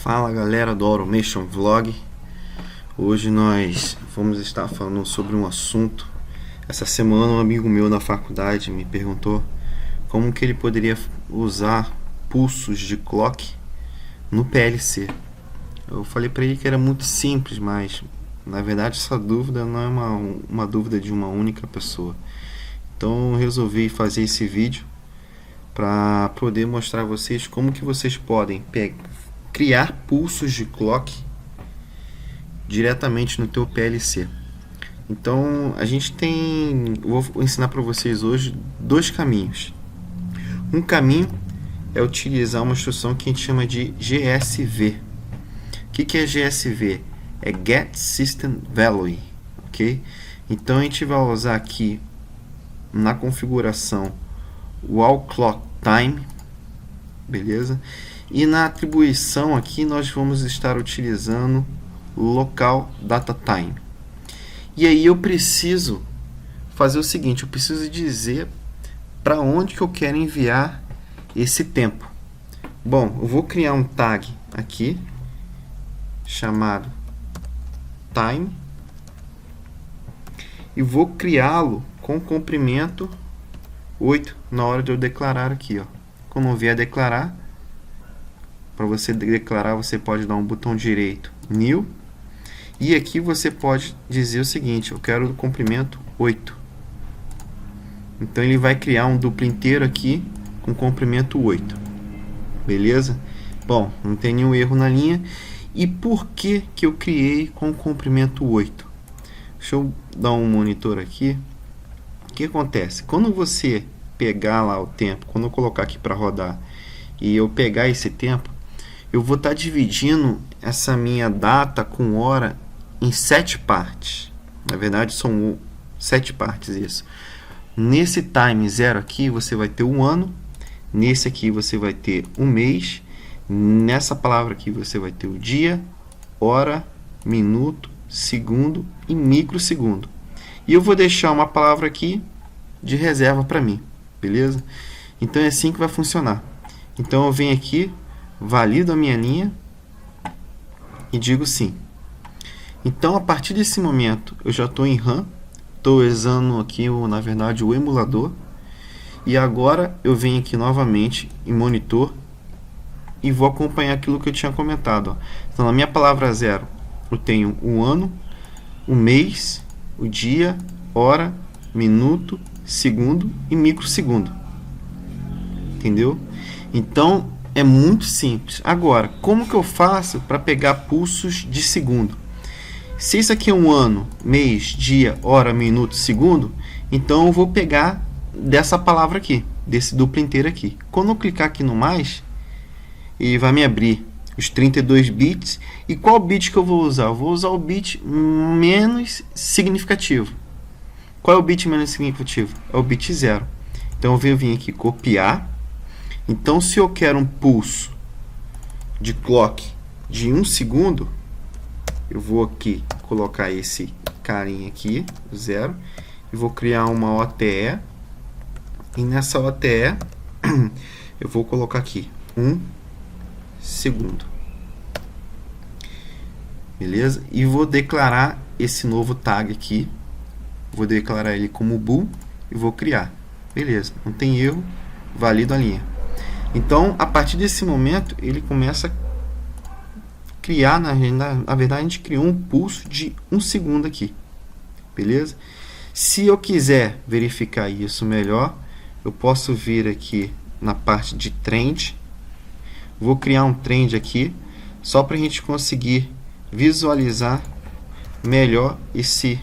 Fala galera do Automation Vlog. Hoje nós vamos estar falando sobre um assunto. Essa semana um amigo meu na faculdade me perguntou como que ele poderia usar pulsos de clock no PLC. Eu falei para ele que era muito simples, mas na verdade essa dúvida não é uma dúvida de uma única pessoa. Então eu resolvi fazer esse vídeo para poder mostrar a vocês como que vocês podem criar pulsos de clock diretamente no teu PLC. Então a gente vou ensinar para vocês hoje dois caminhos. Um caminho é utilizar uma instrução que a gente chama de GSV. O que é GSV? É Get System Value, ok? Então a gente vai usar aqui na configuração o All Clock Time, beleza? E na atribuição aqui nós vamos estar utilizando Local Data Time. E aí eu preciso fazer o seguinte, eu preciso dizer para onde que eu quero enviar esse tempo. Bom, eu vou criar um tag aqui chamado Time e vou criá-lo com comprimento 8 na hora de eu declarar aqui, ó. Quando eu vier declarar, para você declarar, você pode dar um botão direito New e aqui você pode dizer o seguinte: eu quero o comprimento 8. Então ele vai criar um duplo inteiro aqui com comprimento 8, beleza? Bom, não tem nenhum erro na linha. E por que que eu criei com comprimento 8? Deixa eu dar um monitor aqui. O que acontece? Quando você pegar lá o tempo, quando eu colocar aqui para rodar e eu pegar esse tempo, eu vou estar dividindo essa minha data com hora em 7 partes. Na verdade são 7 partes isso. Nesse time 0 aqui você vai ter um ano, nesse aqui você vai ter um mês, nessa palavra aqui você vai ter o dia, hora, minuto, segundo e microsegundo. E eu vou deixar uma palavra aqui de reserva para mim, beleza? Então é assim que vai funcionar. Então eu venho aqui, valido a minha linha e digo sim. Então a partir desse momento eu já estou em RAM, estou usando aqui na verdade o emulador, e agora eu venho aqui novamente em monitor e vou acompanhar aquilo que eu tinha comentado, ó. Então na minha palavra 0 eu tenho o ano, o mês, o dia, hora, minuto, segundo e microsegundo. Entendeu? Então é muito simples. Agora, como que eu faço para pegar pulsos de segundo? Se isso aqui é um ano, mês, dia, hora, minuto, segundo, então eu vou pegar dessa palavra aqui, desse duplo inteiro aqui. Quando eu clicar aqui no mais, ele vai me abrir os 32 bits. E qual bit que eu vou usar? Eu vou usar o bit menos significativo. Qual é o bit menos significativo? É o bit 0. Então eu venho vir aqui copiar. Então se eu quero um pulso de clock de 1 segundo, eu vou aqui colocar esse carinha aqui, 0, e vou criar uma OTE. E nessa OTE eu vou colocar aqui 1 segundo. Beleza? E vou declarar esse novo tag aqui. Vou declarar ele como bool e vou criar. Beleza, não tem erro, valido a linha. Então, a partir desse momento, ele começa a criar, na verdade, a gente criou um pulso de 1 segundo aqui. Beleza? Se eu quiser verificar isso melhor, eu posso vir aqui na parte de trend. Vou criar um trend aqui, só para a gente conseguir visualizar melhor esse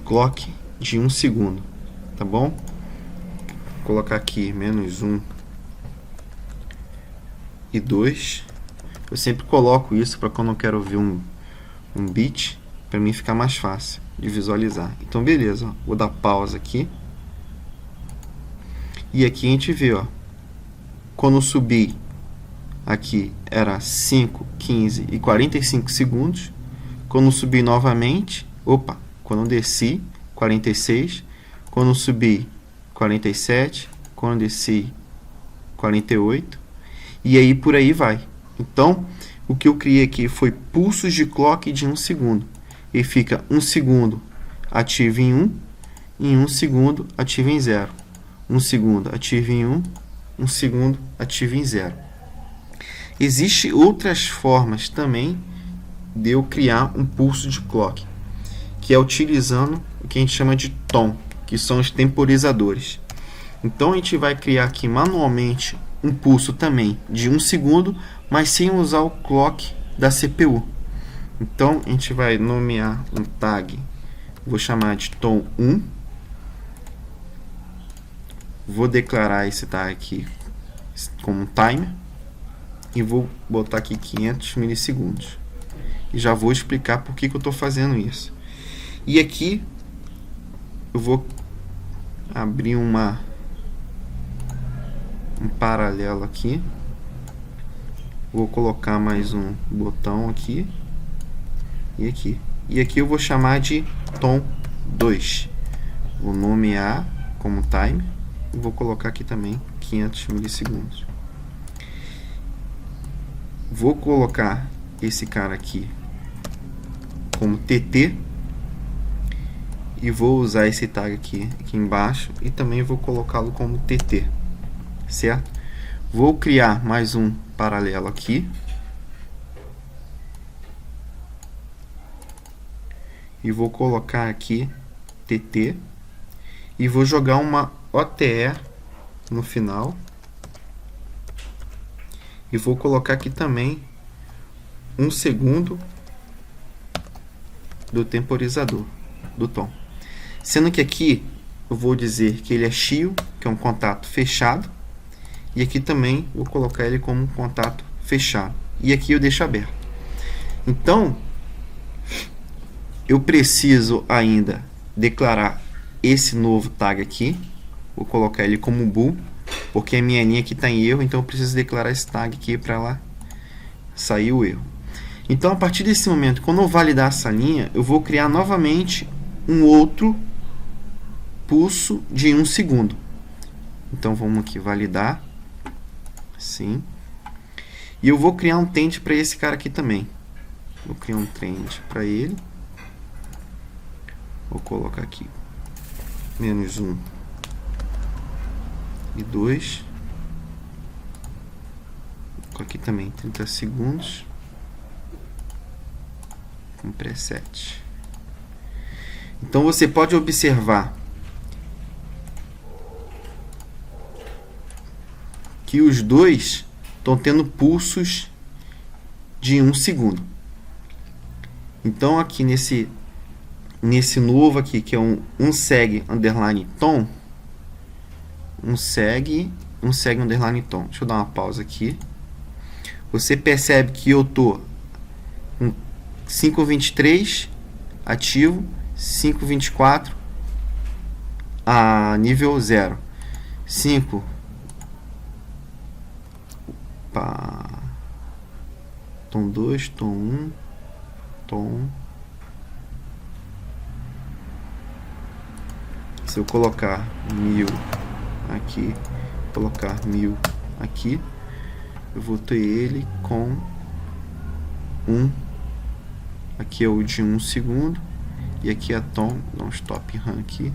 clock de 1 segundo, tá bom? Vou colocar aqui menos 1 e 2. Eu sempre coloco isso para quando eu quero ver um bit, para mim ficar mais fácil de visualizar. Então beleza, ó. Vou dar pausa aqui. E aqui a gente vê, ó, quando eu subi aqui era 5, 15 e 45 segundos. Quando eu subi novamente, quando eu desci, 46. Quando eu subi, 47. Quando eu desci, 48. E aí por aí vai. Então, o que eu criei aqui foi pulsos de clock de 1 segundo. E fica 1 segundo ativo em 1, e em 1 segundo ativo em 0. 1 segundo ativo em 1, 1 segundo ativo em 0. Existem outras formas também de eu criar um pulso de clock, que é utilizando o que a gente chama de tom, que são os temporizadores. Então a gente vai criar aqui manualmente um pulso também de 1 segundo, mas sem usar o clock da CPU. Então a gente vai nomear um tag, vou chamar de tom 1, vou declarar esse tag aqui como timer e vou botar aqui 500 milissegundos. E já vou explicar por que eu estou fazendo isso. E aqui eu vou abrir um paralelo aqui. Vou colocar mais um botão aqui e aqui. E aqui eu vou chamar de tom 2. Vou nomear como time e vou colocar aqui também 500 milissegundos. Vou colocar esse cara aqui como TT e vou usar esse tag aqui embaixo e também vou colocá-lo como TT, certo? Vou criar mais um paralelo aqui e vou colocar aqui TT e vou jogar uma OTE no final e vou colocar aqui também 1 segundo do temporizador do tom, sendo que aqui eu vou dizer que ele é chill, que é um contato fechado, e aqui também vou colocar ele como um contato fechado, e aqui eu deixo aberto. Então eu preciso ainda declarar esse novo tag aqui, vou colocar ele como bool, porque a minha linha aqui está em erro, então eu preciso declarar esse tag aqui para lá sair o erro. Então a partir desse momento, quando eu validar essa linha, eu vou criar novamente um outro pulso de 1 segundo. Então vamos aqui validar, sim, e eu vou criar um trend para esse cara aqui também. Vou criar um trend para ele, vou colocar aqui -1 e 2, aqui também 30 segundos com preset. Então você pode observar que os dois estão tendo pulsos de 1 segundo. Então aqui nesse novo aqui, que é um seg underline tom, um seg underline tom. Deixa eu dar uma pausa aqui. Você percebe que eu tô com 5.23 ativo, 5.24 a nível 0, 5 tom 2, tom 1, tom. Se eu colocar 1000 aqui, colocar 1000 aqui, eu vou ter ele com 1. Aqui é o de 1 segundo e aqui é a tom, dá um stop run aqui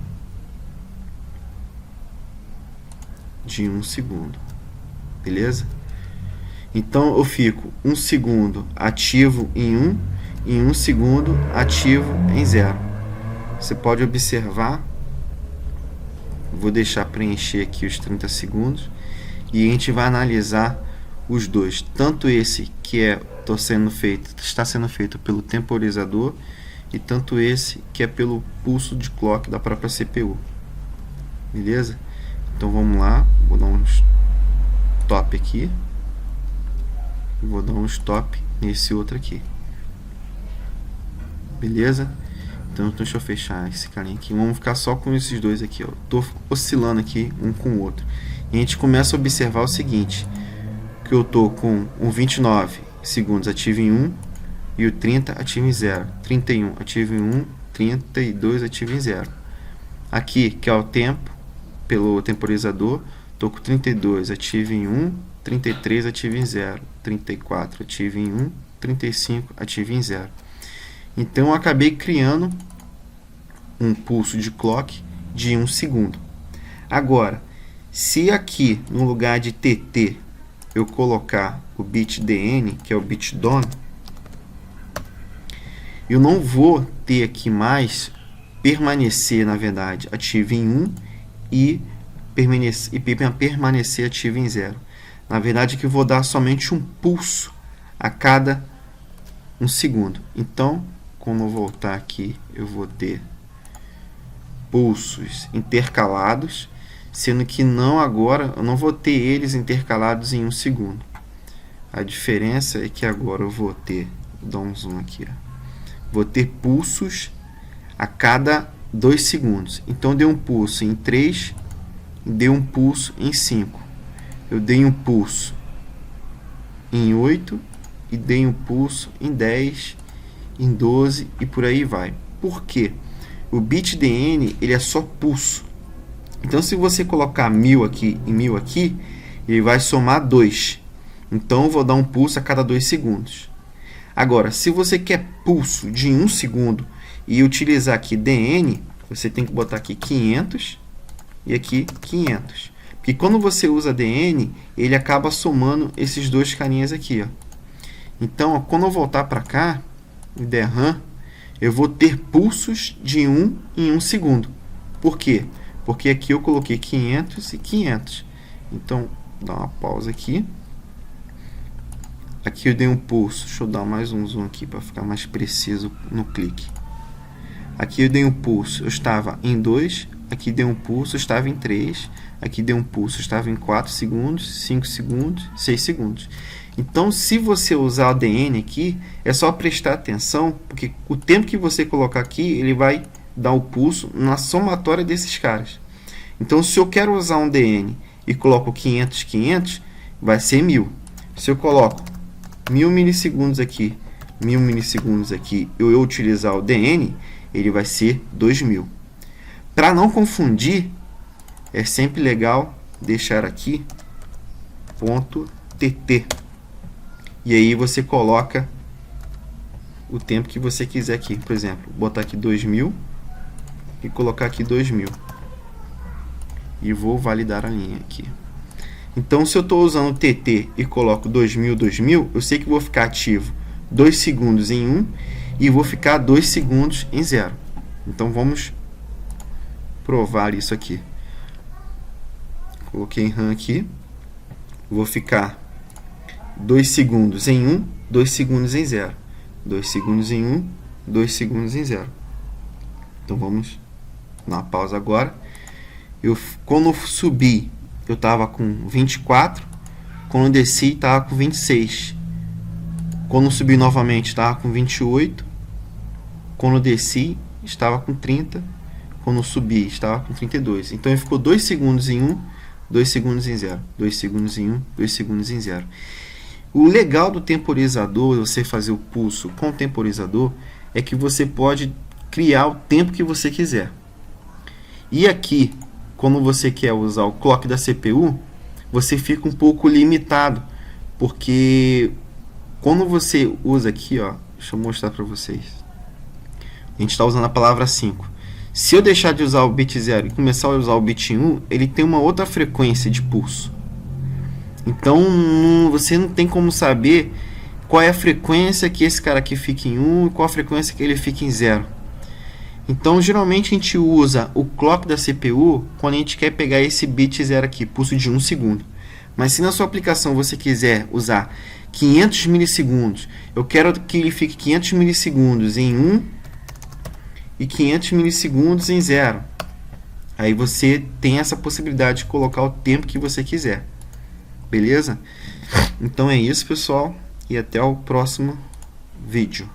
de 1 segundo, beleza? Então eu fico 1 segundo ativo em 1 e 1 segundo ativo em 0. Você pode observar, vou deixar preencher aqui os 30 segundos e a gente vai analisar os dois, tanto esse que está sendo feito pelo temporizador e tanto esse que é pelo pulso de clock da própria CPU, beleza? Então vamos lá, vou dar um stop aqui, vou dar um stop nesse outro aqui, beleza? Então deixa eu fechar esse carinha aqui, vamos ficar só com esses dois aqui, ó. Tô oscilando aqui um com o outro e a gente começa a observar o seguinte, que eu tô com um 29 segundos ativo em 1 e o 30 ativo em 0, 31 ativo em 1, 32 ativo em 0. Aqui, que é o tempo, pelo temporizador, tô com 32 ativo em 1, 33 ativo em 0, 34 ativa em 1, 35 ativa em 0. Então, eu acabei criando um pulso de clock de 1 segundo. Agora, se aqui, no lugar de TT, eu colocar o bit DN, que é o bit dono, eu não vou ter aqui mais permanecer, na verdade, ativo em 1 e permanecer ativo em 0. Na verdade, aqui eu vou dar somente um pulso a cada 1 segundo. Então, quando eu voltar aqui, eu vou ter pulsos intercalados, sendo que não agora, eu não vou ter eles intercalados em 1 segundo. A diferença é que agora eu vou ter, vou dar um zoom aqui, ó, vou ter pulsos a cada 2 segundos. Então, eu dei um pulso em 3, dei um pulso em 5. Eu dei um pulso em 8 e dei um pulso em 10, em 12 e por aí vai. Por quê? O bit DN, ele é só pulso. Então, se você colocar 1000 aqui e 1000 aqui, ele vai somar 2. Então, eu vou dar um pulso a cada 2 segundos. Agora, se você quer pulso de 1 segundo e utilizar aqui DN, você tem que botar aqui 500 e aqui 500. Porque quando você usa DN, ele acaba somando esses dois carinhas aqui, ó. Então, ó, quando eu voltar para cá, e der RAM, eu vou ter pulsos de 1 em 1 segundo. Por quê? Porque aqui eu coloquei 500 e 500. Então, dá uma pausa aqui. Aqui eu dei um pulso. Deixa eu dar mais um zoom aqui para ficar mais preciso no clique. Aqui eu dei um pulso, eu estava em 2. Aqui dei um pulso, eu estava em 3. Aqui dei um pulso, eu estava em 4 segundos, 5 segundos, 6 segundos. Então, se você usar o DN aqui, é só prestar atenção, porque o tempo que você colocar aqui, ele vai dar o pulso na somatória desses caras. Então, se eu quero usar um DN e coloco 500, 500, vai ser 1000. Se eu coloco 1000 milissegundos aqui, 1000 milissegundos aqui, eu utilizar o DN, ele vai ser 2000. Para não confundir, é sempre legal deixar aqui .tt. E aí você coloca o tempo que você quiser aqui. Por exemplo, botar aqui 2000 e colocar aqui 2000. E vou validar a linha aqui. Então, se eu estou usando TT e coloco 2000, 2000, eu sei que vou ficar ativo 2 segundos em 1 e vou ficar 2 segundos em 0. Então, vamos provar isso aqui. Coloquei em RAM aqui. Vou ficar 2 segundos em 1, 2 segundos em 0. 2 segundos em 1, 2 segundos em 0. Então, vamos na pausa agora. Quando eu subi, eu estava com 24. Quando eu desci, estava com 26. Quando eu subi novamente, estava com 28. Quando eu desci, estava com 30. Quando eu subi, estava com 32. Então, ele ficou 2 segundos em 1, 2 segundos em 0. 2 segundos em 1, 2 segundos em 0. O legal do temporizador, você fazer o pulso com o temporizador, é que você pode criar o tempo que você quiser. E aqui, quando você quer usar o clock da CPU, você fica um pouco limitado, porque quando você usa aqui, ó, deixa eu mostrar para vocês. A gente está usando a palavra 5. Se eu deixar de usar o bit 0 e começar a usar o bit 1, ele tem uma outra frequência de pulso. Então, você não tem como saber qual é a frequência que esse cara aqui fica em 1 e qual a frequência que ele fica em 0. Então, geralmente a gente usa o clock da CPU quando a gente quer pegar esse bit 0 aqui, pulso de 1 segundo. Mas se na sua aplicação você quiser usar 500 milissegundos, eu quero que ele fique 500 milissegundos em 1 e 500 milissegundos em 0. Aí você tem essa possibilidade de colocar o tempo que você quiser. Beleza? Então é isso, pessoal, e até o próximo vídeo.